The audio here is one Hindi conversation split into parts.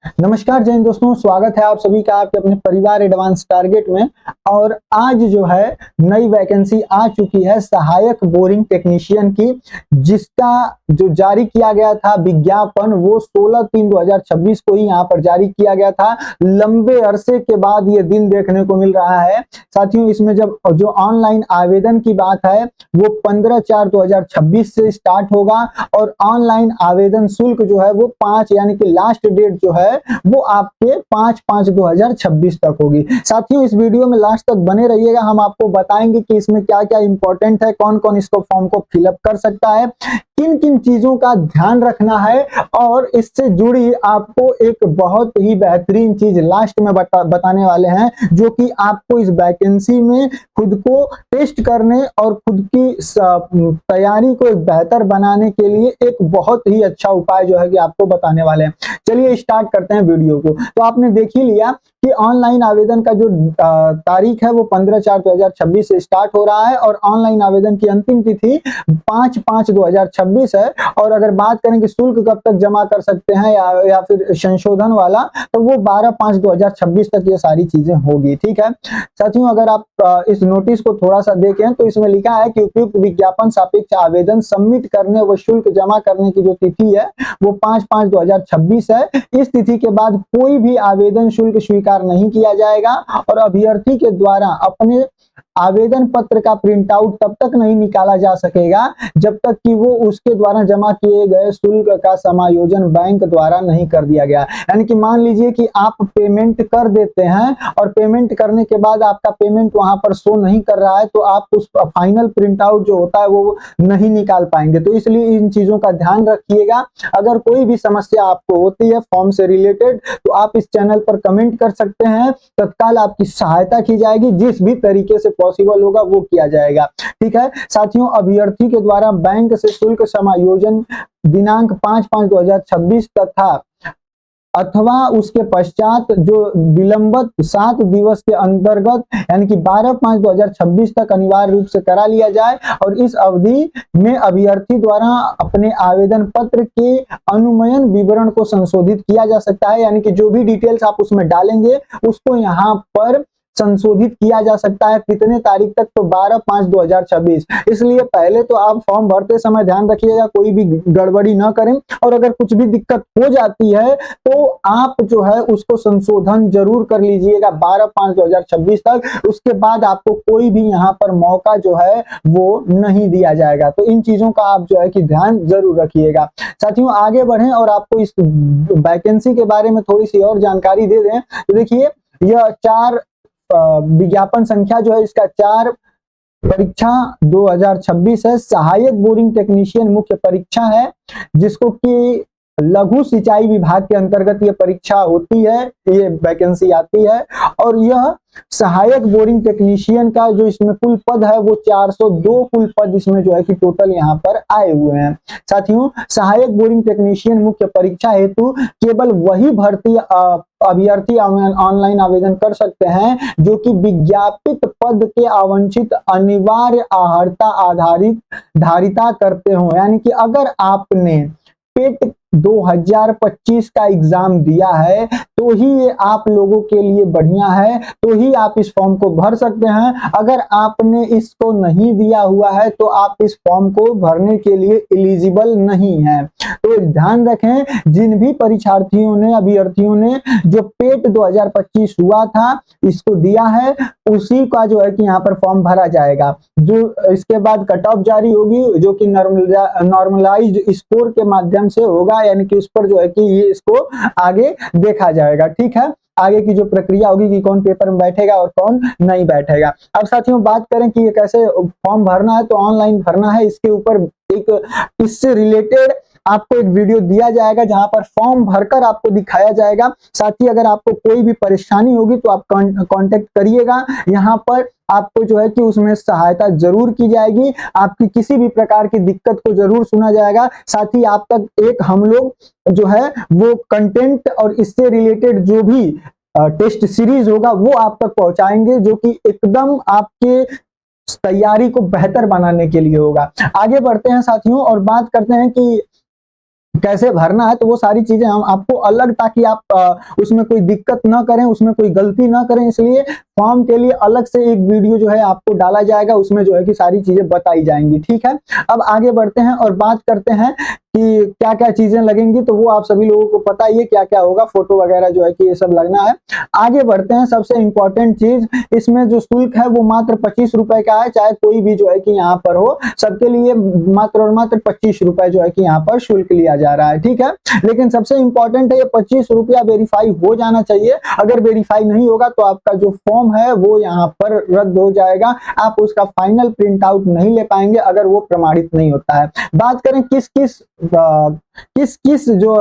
नमस्कार जय हिंद दोस्तों, स्वागत है आप सभी का आपके अपने परिवार एडवांस टारगेट में। और आज जो है नई वैकेंसी आ चुकी है सहायक बोरिंग टेक्नीशियन की, जिसका जो जारी किया गया था विज्ञापन वो 16/3/2026 को ही यहाँ पर जारी किया गया था। लंबे अरसे के बाद ये दिन देखने को मिल रहा है साथियों। इसमें जब जो ऑनलाइन आवेदन की बात है वो 15/4/2026 से स्टार्ट होगा और ऑनलाइन आवेदन शुल्क जो है वो 5 यानी कि लास्ट डेट जो है वो आपके 5/5/2026 तक होगी। साथियों इस वीडियो में लास्ट तक बने रहिएगा, हम आपको बताएंगे कि इसमें क्या क्या इंपॉर्टेंट है, कौन कौन इसको फॉर्म को फिलअप कर सकता है, किन किन चीजों का ध्यान रखना है, और इससे जुड़ी आपको एक बहुत ही बेहतरीन चीज लास्ट में बताने वाले हैं, जो कि आपको इस वैकेंसी में खुद को टेस्ट करने और खुद की तैयारी को एक बेहतर बनाने के लिए एक बहुत ही अच्छा उपाय जो है कि आपको बताने वाले हैं। चलिए स्टार्ट करते हैं वीडियो को। तो आपने देख ही लिया कि ऑनलाइन आवेदन का जो तारीख है वो 15/4/2026 से स्टार्ट हो रहा है और ऑनलाइन आवेदन की अंतिम तिथि 5/5/2026 है। और अगर बात करें कि शुल्क कब तक जमा कर सकते हैं या फिर संशोधन वाला, तो वो 12/5/2026 तक ये सारी चीजें होगी। ठीक है साथियों, अगर आप इस नोटिस को थोड़ा सा देखें तो इसमें लिखा है कि उपयुक्त विज्ञापन सापेक्ष आवेदन सबमिट करने व शुल्क जमा करने की जो तिथि है वो 5/5/2026 है। इस तिथि के बाद कोई भी आवेदन शुल्क स्वीकार नहीं किया जाएगा और अभ्यर्थी के द्वारा अपने आवेदन पत्र का प्रिंट आउट तब तक नहीं निकाला जा सकेगा जब तक कि वो उसके द्वारा जमा किए गए शुल्क का समायोजन बैंक द्वारा नहीं कर दिया गया। यानी कि मान लीजिए कि आप पेमेंट कर देते हैं और पेमेंट करने के बाद आपका पेमेंट वहां पर शो नहीं कर रहा है, तो आप उस फाइनल प्रिंट आउट जो होता है वो नहीं निकाल पाएंगे। तो इसलिए इन चीजों का ध्यान रखिएगा। अगर कोई भी समस्या आपको होती है फॉर्म से रिलेटेड तो आप इस चैनल पर कमेंट कर सकते हैं, तत्काल आपकी सहायता की जाएगी, जिस भी तरीके से पॉसिबल होगा वो किया जाएगा। ठीक है साथियों, अभ्यर्थी के द्वारा बैंक से शुल्क समायोजन दिनांक 5/5/2026 तथा अथवा उसके पश्चात जो विलंबित 7 दिवस के अंतर्गत यानी कि 12/5/2026 तक अनिवार्य रूप से करा लिया जाए। और इस अवधि में अभ्यर्थी द्वारा अपने आवेदन पत्र के अनुमयन विवरण को संशोधित किया जा सकता है। यानी कि जो भी डिटेल्स आप उसमें डालेंगे उसको यहाँ पर संशोधित किया जा सकता है। कितने तारीख तक? तो 12/5/2026। इसलिए पहले तो आप फॉर्म भरते समय ध्यान रखिएगा कोई भी गड़बड़ी ना करें, और अगर कुछ भी दिक्कत हो जाती है तो आप जो है उसको संशोधन जरूर कर लीजिएगा 12/5/2026 तक। उसके बाद आपको कोई भी यहाँ पर मौका जो है वो नहीं दिया जाएगा। तो इन चीजों का आप जो है कि ध्यान जरूर रखिएगा। साथियों आगे बढ़ें और आपको इस वैकेंसी के बारे में थोड़ी सी और जानकारी दे दें। तो देखिए यह 4 विज्ञापन संख्या जो है इसका 4 परीक्षा 2026 है। सहायक बोरिंग टेक्नीशियन मुख्य परीक्षा है, जिसको कि लघु सिंचाई विभाग के अंतर्गत ये परीक्षा होती है, ये वैकेंसी आती है। और यह सहायक बोरिंग टेक्नीशियन का जो इसमें कुल पद है वो 402 कुल पद इसमें जो है कि टोटल यहाँ पर आए हुए हैं। साथियों सहायक बोरिंग टेक्नीशियन मुख्य परीक्षा हेतु केवल वही भर्ती अभ्यर्थी ऑनलाइन आवेदन कर सकते हैं जो कि विज्ञापित पद के आवंचित अनिवार्य अर्हता आधारित धारिता करते हो। यानी कि अगर आपने पेट 2025 का एग्जाम दिया है तो ही ये आप लोगों के लिए बढ़िया है, तो ही आप इस फॉर्म को भर सकते हैं। अगर आपने इसको नहीं दिया हुआ है तो आप इस फॉर्म को भरने के लिए एलिजिबल नहीं है। तो ध्यान रखें, जिन भी परीक्षार्थियों ने अभ्यर्थियों ने जो पेट 2025 हुआ था इसको दिया है उसी का जो है कि यहाँ पर फॉर्म भरा जाएगा। जो इसके बाद कट ऑफ जारी होगी जो कि नॉर्मलाइज्ड स्कोर के माध्यम से होगा, यानी कि उस पर जो है कि ये इसको आगे देखा जाएगा। ठीक है, आगे की जो प्रक्रिया होगी कि कौन पेपर में बैठेगा और कौन नहीं बैठेगा। अब साथियों बात करें कि ये कैसे फॉर्म भरना है, तो ऑनलाइन भरना है। इसके ऊपर एक इससे रिलेटेड आपको एक वीडियो दिया जाएगा जहां पर फॉर्म भरकर आपको दिखाया जाएगा। साथ ही अगर आपको कोई भी परेशानी होगी तो आप कांटेक्ट करिएगा, यहाँ पर आपको जो है कि उसमें सहायता जरूर की जाएगी। आपकी किसी भी प्रकार की दिक्कत को जरूर सुना जाएगा। साथ ही आप तक एक हम लोग जो है वो कंटेंट और इससे रिलेटेड जो भी टेस्ट सीरीज होगा वो आप तक पहुंचाएंगे, जो कि एकदम आपके तैयारी को बेहतर बनाने के लिए होगा। आगे बढ़ते हैं साथियों और बात करते हैं कि कैसे भरना है, तो वो सारी चीजें हम आपको अलग, ताकि आप उसमें कोई दिक्कत ना करें, उसमें कोई गलती ना करें, इसलिए फॉर्म के लिए अलग से एक वीडियो जो है आपको डाला जाएगा, उसमें जो है कि सारी चीजें बताई जाएंगी। ठीक है, अब आगे बढ़ते हैं और बात करते हैं कि क्या क्या चीजें लगेंगी। तो वो आप सभी लोगों को पता ही है क्या क्या होगा, फोटो वगैरह जो है कि ये सब लगना है। आगे बढ़ते हैं, सबसे इंपॉर्टेंट चीज, इसमें जो शुल्क है वो मात्र 25 रुपए का है, चाहे कोई भी जो है कि यहाँ पर हो, सबके लिए मात्र और मात्र 25 रुपए जो है कि यहाँ पर शुल्क लिया जा रहा है। ठीक है, लेकिन सबसे इंपॉर्टेंट है, ये 25 रुपया वेरीफाई हो जाना चाहिए। अगर वेरीफाई नहीं होगा तो आपका जो फॉर्म है वो यहाँ पर रद्द हो जाएगा, आप उसका फाइनल प्रिंट आउट नहीं ले पाएंगे अगर वो प्रमाणित नहीं होता है। बात करें किस किस जो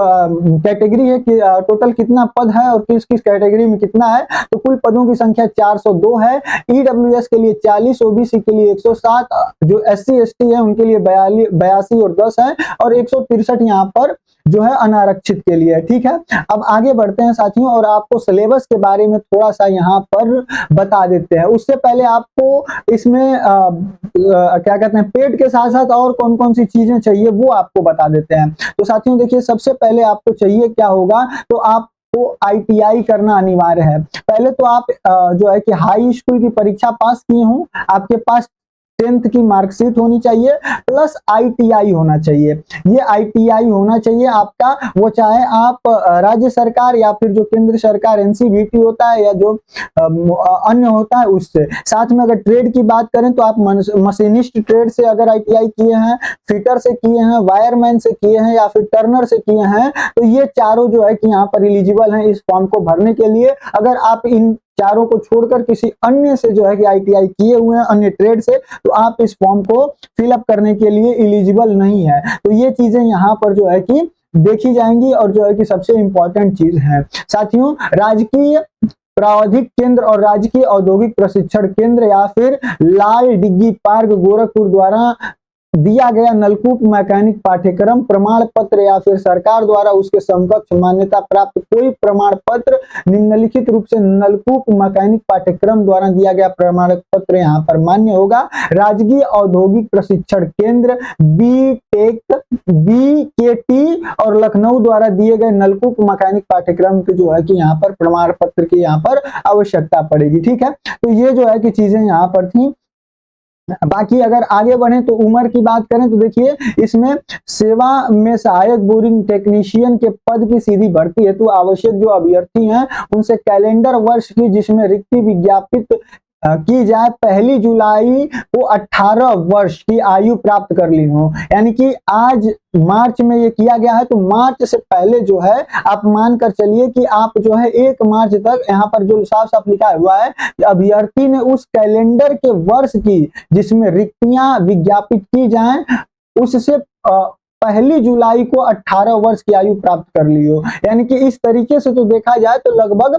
कैटेगरी है कि टोटल कितना पद है और किस किस कैटेगरी में कितना है, तो कुल पदों की संख्या 402 है। ईडब्ल्यूएस के लिए 40, ओबीसी के लिए 107, जो एससी एसटी है उनके लिए 82 और 10 है, और 163 यहाँ पर जो है अनारक्षित के लिए। ठीक है, अब आगे बढ़ते हैं साथियों, और आपको सिलेबस के बारे में थोड़ा सा यहाँ पर बता देते हैं। उससे पहले आपको इसमें क्या कहते हैं, पेड के साथ साथ और कौन कौन सी चीजें चाहिए वो आपको बता देते हैं। तो साथियों देखिए, सबसे पहले आपको चाहिए क्या होगा, तो आप तो आईटीआई करना अनिवार्य है। पहले तो आप जो है कि हाई स्कूल की परीक्षा पास किए हों, आपके पास 10th की मार्कशीट होनी चाहिए, प्लस आईटीआई होना चाहिए। ये आईटीआई होना चाहिए आपका, वो चाहे आप राज्य सरकार या फिर जो केंद्र सरकार एनसीवीटी होता है या जो अन्य होता है उससे। साथ में अगर ट्रेड की बात करें तो आप मशीनिस्ट ट्रेड से अगर आईटीआई किए हैं, फिटर से किए हैं, वायरमैन से किए हैं या फिर टर्नर से किए हैं, तो ये चारों जो है कि यहाँ पर एलिजिबल हैं इस फॉर्म को भरने के लिए। अगर आप इन चारों को छोड़कर किसी अन्य से जो है कि आईटीआई किए हुए हैं, अन्य ट्रेड से, तो आप इस फॉर्म को फिलअप करने के लिए एलिजिबल नहीं है। तो ये चीजें यहाँ पर जो है कि देखी जाएंगी और जो है कि सबसे इंपॉर्टेंट चीज है। साथियों, राजकीय प्रावधिक केंद्र और राजकीय औद्योगिक प्रशिक्षण केंद्र या फिर लाल डिग्गी पार्क गोरखपुर द्वारा दिया गया नलकूप मैकेनिक पाठ्यक्रम प्रमाण पत्र या फिर सरकार द्वारा उसके समकक्ष मान्यता प्राप्त कोई प्रमाण पत्र निम्नलिखित रूप से नलकूप मैकेनिक पाठ्यक्रम द्वारा दिया गया प्रमाण पत्र यहाँ पर मान्य होगा। राजकीय औद्योगिक प्रशिक्षण केंद्र बीटेक, बीकेटी और लखनऊ द्वारा दिए गए नलकूप मैकेनिक पाठ्यक्रम के जो है कि यहाँ पर प्रमाण पत्र की यहाँ पर आवश्यकता पड़ेगी। ठीक है, तो ये जो है कि चीजें यहाँ पर थी। बाकी अगर आगे बढ़े तो उम्र की बात करें तो देखिए, इसमें सेवा में सहायक बोरिंग टेक्नीशियन के पद की सीधी भर्ती हेतु आवश्यक जो अभ्यर्थी हैं उनसे कैलेंडर वर्ष की जिसमें रिक्ति विज्ञापित की जाए 1 जुलाई को 18 वर्ष की आयु प्राप्त कर ली हो। यानी कि आज मार्च में ये किया गया है, तो मार्च से पहले जो है आप मान कर चलिए कि आप जो है 1 मार्च तक, यहाँ पर जो साफ साफ लिखा हुआ है कि अभ्यर्थी ने उस कैलेंडर के वर्ष की जिसमें रिक्तियां विज्ञापित की जाएं उससे 1 जुलाई को 18 वर्ष की आयु प्राप्त कर ली हो। यानी कि इस तरीके से तो देखा जाए तो लगभग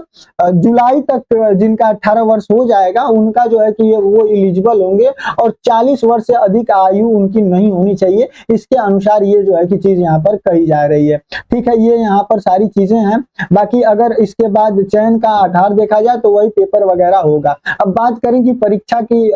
जुलाई तक जिनका 18 वर्ष हो जाएगा उनका जो है कि वो एलिजिबल होंगे, और 40 वर्ष से अधिक आयु उनकी नहीं होनी चाहिए। इसके अनुसार ये जो है कि चीज यहाँ पर कही जा रही है। ठीक है, ये यहाँ पर सारी चीजें हैं। बाकी अगर इसके बाद चयन का आधार देखा जाए तो वही पेपर वगैरह होगा। अब बात करें कि परीक्षा की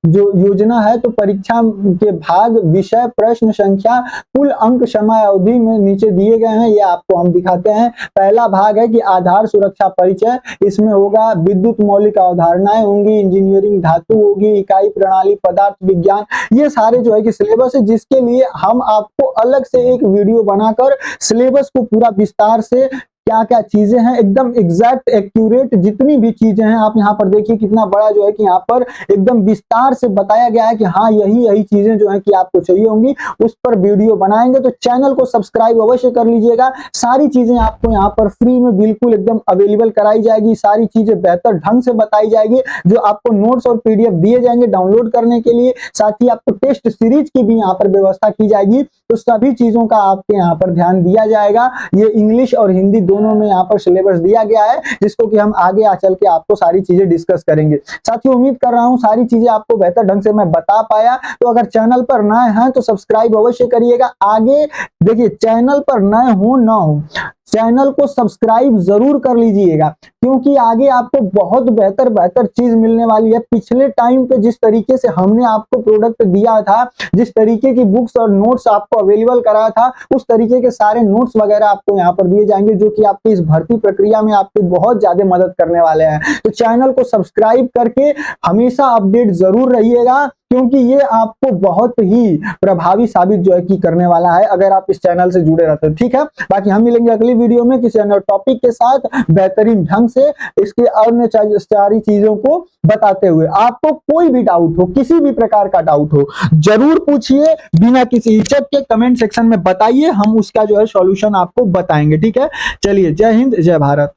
जो योजना है, तो परीक्षा के भाग, विषय, प्रश्न संख्या, कुल अंक समय अवधि में नीचे दिए गए हैं, ये आपको हम दिखाते हैं। पहला भाग है कि आधार सुरक्षा परिचय, इसमें होगा विद्युत मौलिक अवधारणाएं होंगी, इंजीनियरिंग धातु होगी, इकाई प्रणाली, पदार्थ विज्ञान, ये सारे जो है कि सिलेबस है, जिसके लिए हम आपको अलग से एक वीडियो बनाकर सिलेबस को पूरा विस्तार से क्या क्या चीजें हैं एकदम एग्जैक्ट एक्यूरेट जितनी भी चीजें हैं, आप यहाँ पर देखिए कितना बड़ा जो है कि यहाँ पर एकदम विस्तार से बताया गया है कि हाँ यही चीजें जो है कि आपको चाहिए होंगी, उस पर वीडियो बनाएंगे। तो चैनल को सब्सक्राइब अवश्य कर लीजिएगा। सारी चीजें आपको यहाँ पर फ्री में बिल्कुल एकदम अवेलेबल कराई जाएगी, सारी चीजें बेहतर ढंग से बताई जाएगी, जो आपको नोट्स और पीडीएफ दिए जाएंगे डाउनलोड करने के लिए। साथ ही आपको टेस्ट सीरीज की भी यहाँ पर व्यवस्था की जाएगी, तो सभी चीजों का आपके यहाँ पर ध्यान दिया जाएगा। ये इंग्लिश और हिंदी दोनों में यहाँ पर सिलेबस दिया गया है, जिसको कि हम आगे चल के आपको सारी चीजें डिस्कस करेंगे। साथियों, उम्मीद कर रहा हूँ सारी चीजें आपको बेहतर ढंग से मैं बता पाया। तो अगर चैनल पर नए हैं तो सब्सक्राइब अवश्य करिएगा। आगे देखिए, चैनल पर नए हो ना हो, चैनल को सब्सक्राइब जरूर कर लीजिएगा, क्योंकि आगे आपको बहुत बेहतर बेहतर चीज मिलने वाली है। पिछले टाइम पे जिस तरीके से हमने आपको प्रोडक्ट दिया था, जिस तरीके की बुक्स और नोट्स आपको अवेलेबल कराया था, उस तरीके के सारे नोट्स वगैरह आपको यहाँ पर दिए जाएंगे, जो कि आपकी इस भर्ती प्रक्रिया में आपकी बहुत ज्यादा मदद करने वाले हैं। तो चैनल को सब्सक्राइब करके हमेशा अपडेट जरूर रहिएगा, क्योंकि ये आपको बहुत ही प्रभावी साबित जो है कि करने वाला है, अगर आप इस चैनल से जुड़े रहते हो। ठीक है, बाकी हम मिलेंगे अगली वीडियो में किसी अन्य टॉपिक के साथ, बेहतरीन ढंग से इसके अन्य सारी चीजों को बताते हुए। आपको कोई भी डाउट हो, किसी भी प्रकार का डाउट हो, जरूर पूछिए, बिना किसी हिचक के कमेंट सेक्शन में बताइए, हम उसका जो है सॉल्यूशन आपको बताएंगे। ठीक है, चलिए, जय हिंद, जय भारत।